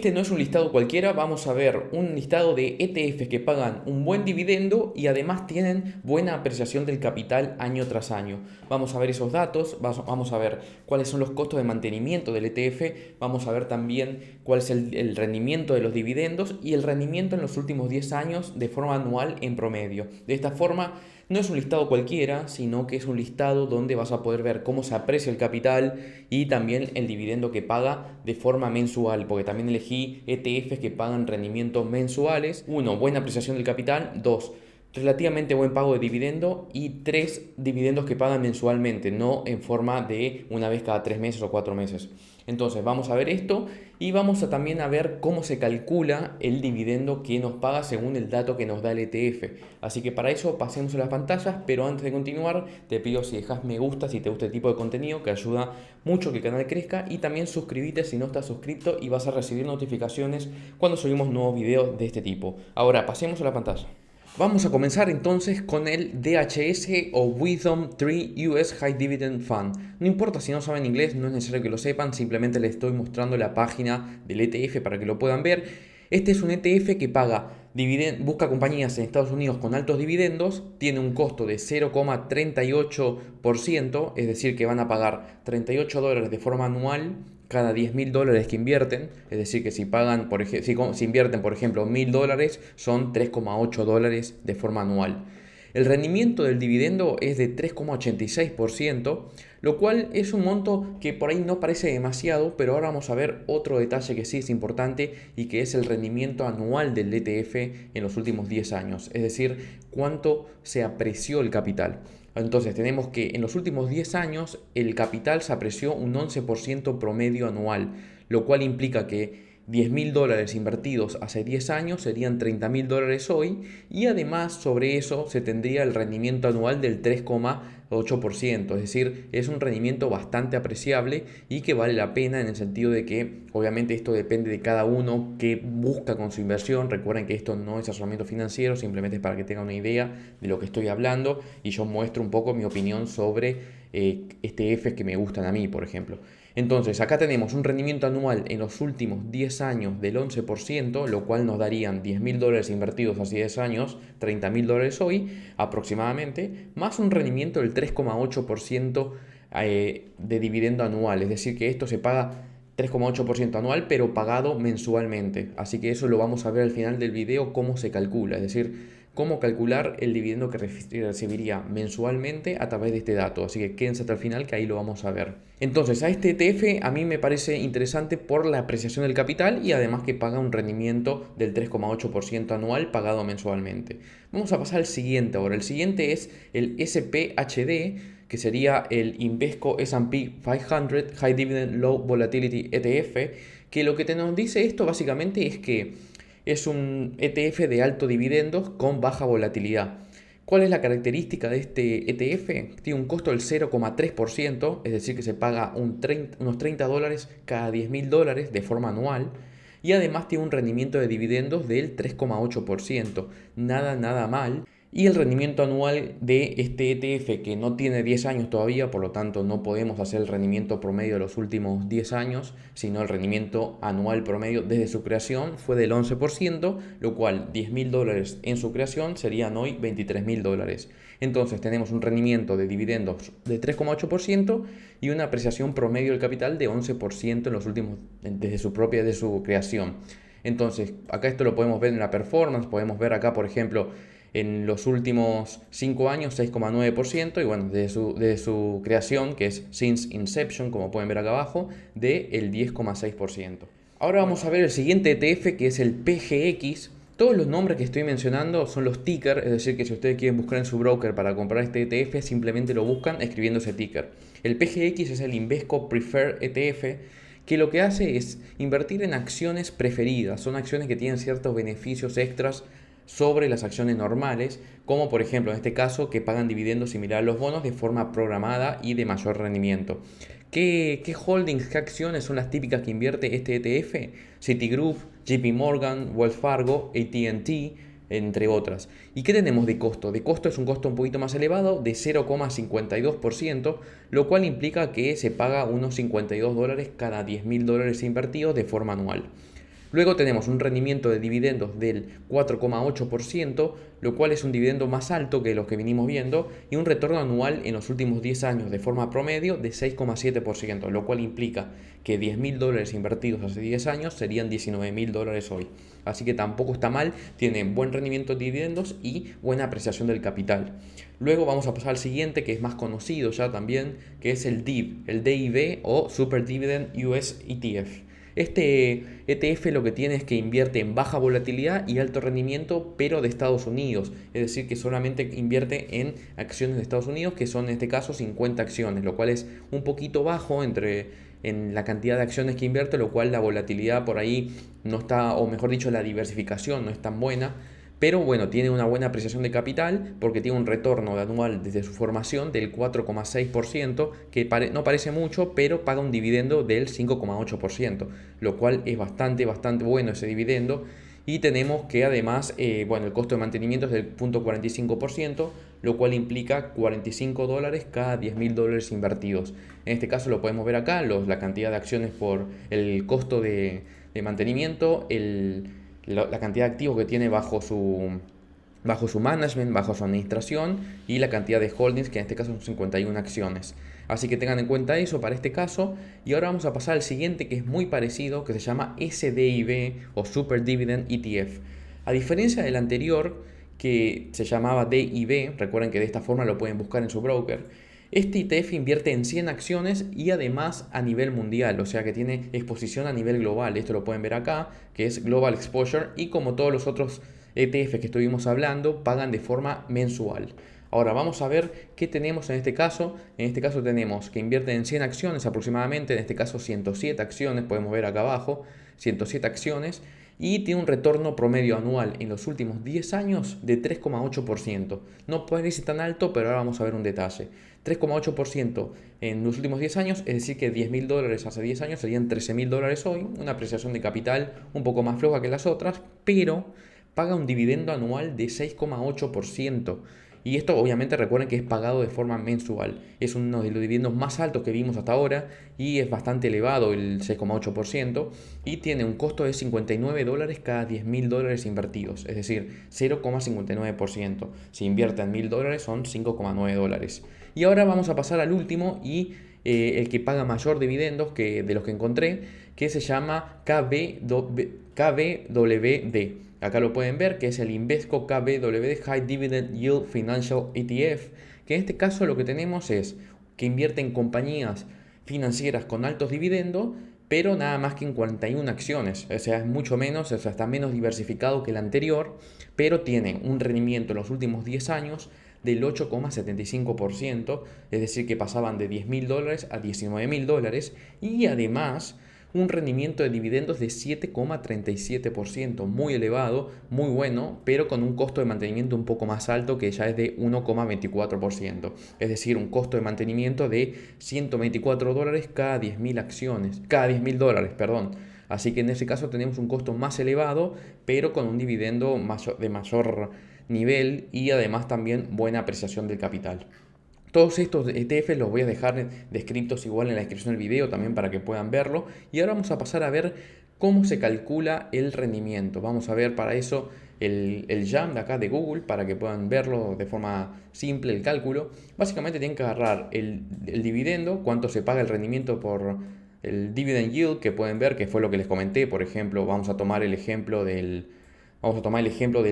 Este no es un listado cualquiera, vamos a ver un listado de ETFs que pagan un buen dividendo y además tienen buena apreciación del capital año tras año. Vamos a ver esos datos, vamos a ver cuáles son los costos de mantenimiento del ETF, vamos a ver también cuál es el rendimiento de los dividendos y el rendimiento en los últimos 10 años de forma anual en promedio. De esta forma, no es un listado cualquiera, sino que es un listado donde vas a poder ver cómo se aprecia el capital y también el dividendo que paga de forma mensual, porque también elegí ETFs que pagan rendimientos mensuales. Uno, buena apreciación del capital. Dos, relativamente buen pago de dividendo. Y tres, dividendos que pagan mensualmente, no en forma de una vez cada 3 meses o 4 meses. Entonces vamos a ver esto y vamos a también a ver cómo se calcula el dividendo que nos paga según el dato que nos da el ETF. Así que para eso pasemos a las pantallas, pero antes de continuar te pido si dejas me gusta si te gusta este tipo de contenido, que ayuda mucho que el canal crezca, y también suscríbete si no estás suscrito y vas a recibir notificaciones cuando subimos nuevos videos de este tipo. Ahora pasemos a la pantalla. Vamos a comenzar entonces con el DHS o Wisdom Tree US High Dividend Fund. No importa si no saben inglés, no es necesario que lo sepan, simplemente les estoy mostrando la página del ETF para que lo puedan ver. Este es un ETF que busca compañías en Estados Unidos con altos dividendos, tiene un costo de 0,38%, es decir que van a pagar $38 de forma anual cada $10.000 que invierten, es decir que si pagan, si invierten por ejemplo $1.000, son $3,8 de forma anual. El rendimiento del dividendo es de 3,86%, lo cual es un monto que por ahí no parece demasiado, pero ahora vamos a ver otro detalle que sí es importante y que es el rendimiento anual del ETF en los últimos 10 años, es decir, cuánto se apreció el capital. Entonces tenemos que en los últimos 10 años el capital se apreció un 11% promedio anual, lo cual implica que $10.000 invertidos hace 10 años serían $30.000 hoy, y además sobre eso se tendría el rendimiento anual del 3,8%, es decir, es un rendimiento bastante apreciable y que vale la pena en el sentido de que obviamente esto depende de cada uno que busca con su inversión. Recuerden que esto no es asesoramiento financiero, simplemente es para que tengan una idea de lo que estoy hablando y yo muestro un poco mi opinión sobre ETFs que me gustan a mí, por ejemplo. Entonces, acá tenemos un rendimiento anual en los últimos 10 años del 11%, lo cual nos darían $10.000 invertidos hace 10 años, $30.000 hoy aproximadamente, más un rendimiento del 3,8% de dividendo anual. Es decir, que esto se paga 3,8% anual, pero pagado mensualmente. Así que eso lo vamos a ver al final del video, cómo se calcula. Es decir, cómo calcular el dividendo que recibiría mensualmente a través de este dato. Así que quédense hasta el final que ahí lo vamos a ver. Entonces, a este ETF a mí me parece interesante por la apreciación del capital y además que paga un rendimiento del 3,8% anual pagado mensualmente. Vamos a pasar al siguiente ahora. El siguiente es el SPHD, que sería el Invesco S&P 500 High Dividend Low Volatility ETF, que lo que nos dice esto básicamente es que es un ETF de alto dividendos con baja volatilidad. ¿Cuál es la característica de este ETF? Tiene un costo del 0,3%, es decir que se paga unos $30 cada $10.000 de forma anual, y además tiene un rendimiento de dividendos del 3,8%. Nada mal. Y el rendimiento anual de este ETF, que no tiene 10 años todavía, por lo tanto no podemos hacer el rendimiento promedio de los últimos 10 años, sino el rendimiento anual promedio desde su creación fue del 11%, lo cual $10.000 en su creación serían hoy $23.000. Entonces tenemos un rendimiento de dividendos de 3,8% y una apreciación promedio del capital de 11% en los últimos, desde su creación. Entonces acá esto lo podemos ver en la performance, podemos ver acá por ejemplo en los últimos 5 años 6,9%, y bueno, de su creación, que es since inception, como pueden ver acá abajo, del 10,6%. Ahora vamos a ver el siguiente ETF, que es el PGX. Todos los nombres que estoy mencionando son los ticker, es decir que si ustedes quieren buscar en su broker para comprar este ETF, simplemente lo buscan escribiendo ese ticker. El PGX es el Invesco Preferred ETF, que lo que hace es invertir en acciones preferidas. Son acciones que tienen ciertos beneficios extras sobre las acciones normales, como por ejemplo en este caso que pagan dividendos similar a los bonos de forma programada y de mayor rendimiento. ¿Qué holdings, qué acciones son las típicas que invierte este ETF? Citigroup, JP Morgan, Wells Fargo, AT&T, entre otras. ¿Y qué tenemos de costo? De costo es un costo un poquito más elevado, de 0,52%, lo cual implica que se paga unos $52 cada $10.000 invertidos de forma anual. Luego tenemos un rendimiento de dividendos del 4,8%, lo cual es un dividendo más alto que los que venimos viendo, y un retorno anual en los últimos 10 años de forma promedio de 6,7%, lo cual implica que 10 mil dólares invertidos hace 10 años serían 19 mil dólares hoy. Así que tampoco está mal, tiene buen rendimiento de dividendos y buena apreciación del capital. Luego vamos a pasar al siguiente, que es más conocido ya también, que es el DIV, el DIV o Super Dividend US ETF. Este ETF lo que tiene es que invierte en baja volatilidad y alto rendimiento, pero de Estados Unidos. Es decir, que solamente invierte en acciones de Estados Unidos, que son en este caso 50 acciones, lo cual es un poquito bajo en la cantidad de acciones que invierte, lo cual la volatilidad por ahí no está, o mejor dicho, la diversificación no es tan buena. Pero bueno, tiene una buena apreciación de capital porque tiene un retorno anual desde su formación del 4,6%, que no parece mucho, pero paga un dividendo del 5,8%, lo cual es bastante bueno ese dividendo. Y tenemos que además, bueno, el costo de mantenimiento es del 0,45%, lo cual implica 45 dólares cada 10 mil dólares invertidos. En este caso lo podemos ver acá, la cantidad de acciones por el costo de mantenimiento, la cantidad de activos que tiene bajo su management, bajo su administración, y la cantidad de holdings, que en este caso son 51 acciones. Así que tengan en cuenta eso para este caso. Y ahora vamos a pasar al siguiente, que es muy parecido, que se llama SDIV o Super Dividend ETF. A diferencia del anterior, que se llamaba DIV, recuerden que de esta forma lo pueden buscar en su broker. Este ETF invierte en 100 acciones y además a nivel mundial, o sea que tiene exposición a nivel global. Esto lo pueden ver acá, que es Global Exposure, y como todos los otros ETFs que estuvimos hablando, pagan de forma mensual. Ahora vamos a ver qué tenemos en este caso. En este caso tenemos que invierten en 100 acciones aproximadamente, en este caso 107 acciones, podemos ver acá abajo, 107 acciones, y tiene un retorno promedio anual en los últimos 10 años de 3,8%. No parece tan alto, pero ahora vamos a ver un detalle. 3,8% en los últimos 10 años, es decir que 10 mil dólares hace 10 años serían 13 mil dólares hoy, una apreciación de capital un poco más floja que las otras, pero paga un dividendo anual de 6,8%. Y esto obviamente recuerden que es pagado de forma mensual. Es uno de los dividendos más altos que vimos hasta ahora y es bastante elevado el 6,8%, y tiene un costo de 59 dólares cada 10 mil dólares invertidos, es decir, 0,59%. Si invierten 1000 dólares son 5,9 dólares. Y ahora vamos a pasar al último y el que paga mayor dividendos que de los que encontré, que se llama KBWD. Acá lo pueden ver, que es el Invesco KBWD High Dividend Yield Financial ETF, que en este caso lo que tenemos es que invierte en compañías financieras con altos dividendos, pero nada más que en 41 acciones, o sea, es mucho menos, o sea, está menos diversificado que el anterior, pero tiene un rendimiento en los últimos 10 años del 8,75%, es decir, que pasaban de 10 mil dólares a 19 mil dólares, y además un rendimiento de dividendos de 7,37%, muy elevado, muy bueno, pero con un costo de mantenimiento un poco más alto, que ya es de 1,24%, es decir, un costo de mantenimiento de 124 dólares cada 10 mil acciones, cada 10 mil dólares, perdón. Así que en ese caso tenemos un costo más elevado, pero con un dividendo de mayor nivel y además también buena apreciación del capital. Todos estos ETFs los voy a dejar descritos igual en la descripción del video también para que puedan verlo. Y ahora vamos a pasar a ver cómo se calcula el rendimiento. Vamos a ver para eso el YAM de acá de Google para que puedan verlo de forma simple el cálculo. Básicamente tienen que agarrar el dividendo, cuánto se paga el rendimiento por el dividend yield, que pueden ver que fue lo que les comenté. Por ejemplo, vamos a tomar el ejemplo del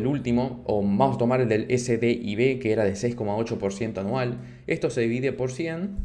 último, o vamos a tomar el del SDIB, que era de 6,8% anual. Esto se divide por 100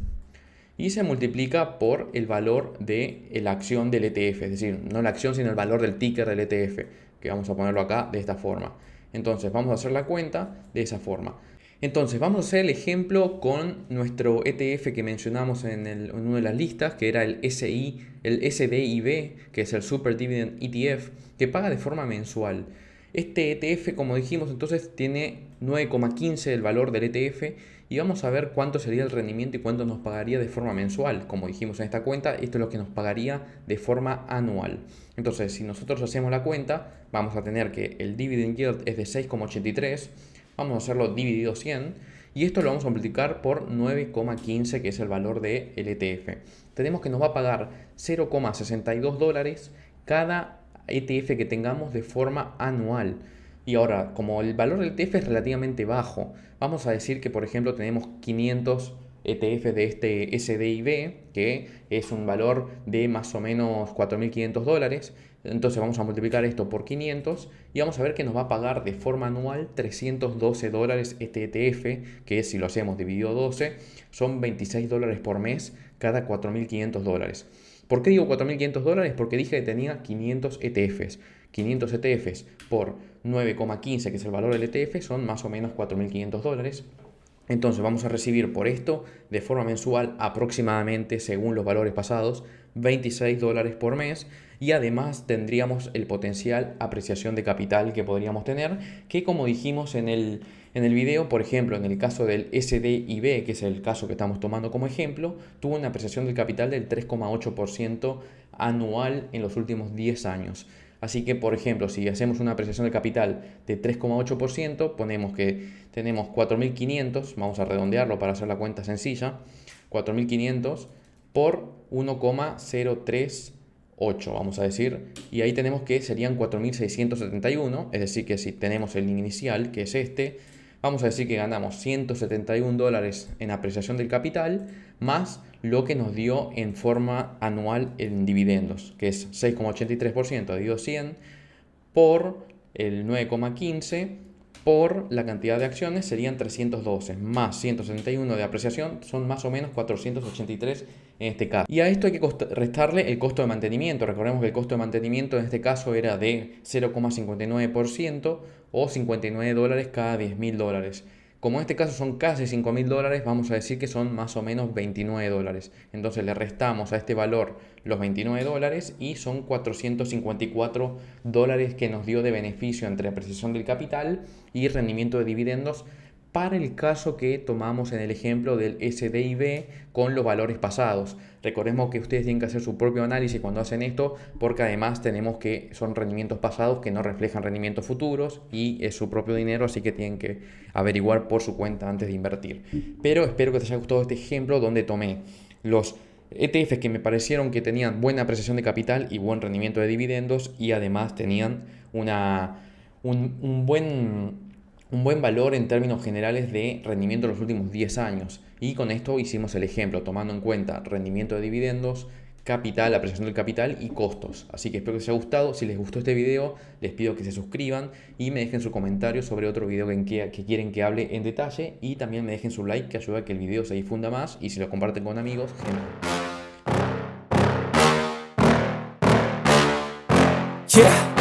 y se multiplica por el valor de la acción del ETF, es decir, no la acción, sino el valor del ticker del ETF, que vamos a ponerlo acá de esta forma. Entonces vamos a hacer la cuenta de esa forma. Entonces vamos a hacer el ejemplo con nuestro ETF que mencionamos en una de las listas, que era el SDIB, que es el Super Dividend ETF, que paga de forma mensual. Este ETF, como dijimos, entonces tiene 9,15 el valor del ETF, y vamos a ver cuánto sería el rendimiento y cuánto nos pagaría de forma mensual. Como dijimos en esta cuenta, esto es lo que nos pagaría de forma anual. Entonces, si nosotros hacemos la cuenta, vamos a tener que el dividend yield es de 6,83, vamos a hacerlo dividido 100, y esto lo vamos a multiplicar por 9,15, que es el valor del ETF. Tenemos que nos va a pagar 0,62 dólares cada ETF que tengamos de forma anual. Y ahora, como el valor del ETF es relativamente bajo, vamos a decir que por ejemplo tenemos 500 ETF de este SDIB, que es un valor de más o menos 4.500 dólares. Entonces vamos a multiplicar esto por 500 y vamos a ver que nos va a pagar de forma anual 312 dólares este ETF, que si lo hacemos dividido 12, son 26 dólares por mes cada 4.500 dólares. ¿Por qué digo 4.500 dólares? Porque dije que tenía 500 ETFs. 500 ETFs por 9,15, que es el valor del ETF, son más o menos 4.500 dólares. Entonces vamos a recibir por esto de forma mensual aproximadamente, según los valores pasados, 26 dólares por mes, y además tendríamos el potencial apreciación de capital que podríamos tener, que como dijimos en el video, por ejemplo, en el caso del SDIB, que es el caso que estamos tomando como ejemplo, tuvo una apreciación del capital del 3,8% anual en los últimos 10 años. Así que, por ejemplo, si hacemos una apreciación de capital de 3,8%, ponemos que tenemos 4.500, vamos a redondearlo para hacer la cuenta sencilla, 4.500 por 1,038, vamos a decir, y ahí tenemos que serían 4.671, es decir, que si tenemos el inicial, que es este, vamos a decir que ganamos 171 dólares en apreciación del capital, más lo que nos dio en forma anual en dividendos, que es 6,83% dividido 100 por el 9,15 por la cantidad de acciones serían 312, más 171 de apreciación son más o menos 483 en este caso. Y a esto hay que restarle el costo de mantenimiento. Recordemos que el costo de mantenimiento en este caso era de 0,59% o 59 dólares cada 10.000 dólares. Como en este caso son casi 5.000 dólares, vamos a decir que son más o menos 29 dólares. Entonces le restamos a este valor los 29 dólares y son 454 dólares que nos dio de beneficio entre apreciación del capital y rendimiento de dividendos para el caso que tomamos en el ejemplo del SDIB con los valores pasados. Recordemos que ustedes tienen que hacer su propio análisis cuando hacen esto, porque además tenemos que son rendimientos pasados que no reflejan rendimientos futuros y es su propio dinero, así que tienen que averiguar por su cuenta antes de invertir. Pero espero que te haya gustado este ejemplo donde tomé los ETFs que me parecieron que tenían buena apreciación de capital y buen rendimiento de dividendos y además tenían un buen valor en términos generales de rendimiento en los últimos 10 años. Y con esto hicimos el ejemplo, tomando en cuenta rendimiento de dividendos, capital, apreciación del capital y costos. Así que espero que les haya gustado. Si les gustó este video, les pido que se suscriban y me dejen su comentario sobre otro video que quieren que hable en detalle. Y también me dejen su like, que ayuda a que el video se difunda más. Y si lo comparten con amigos, genial. Yeah.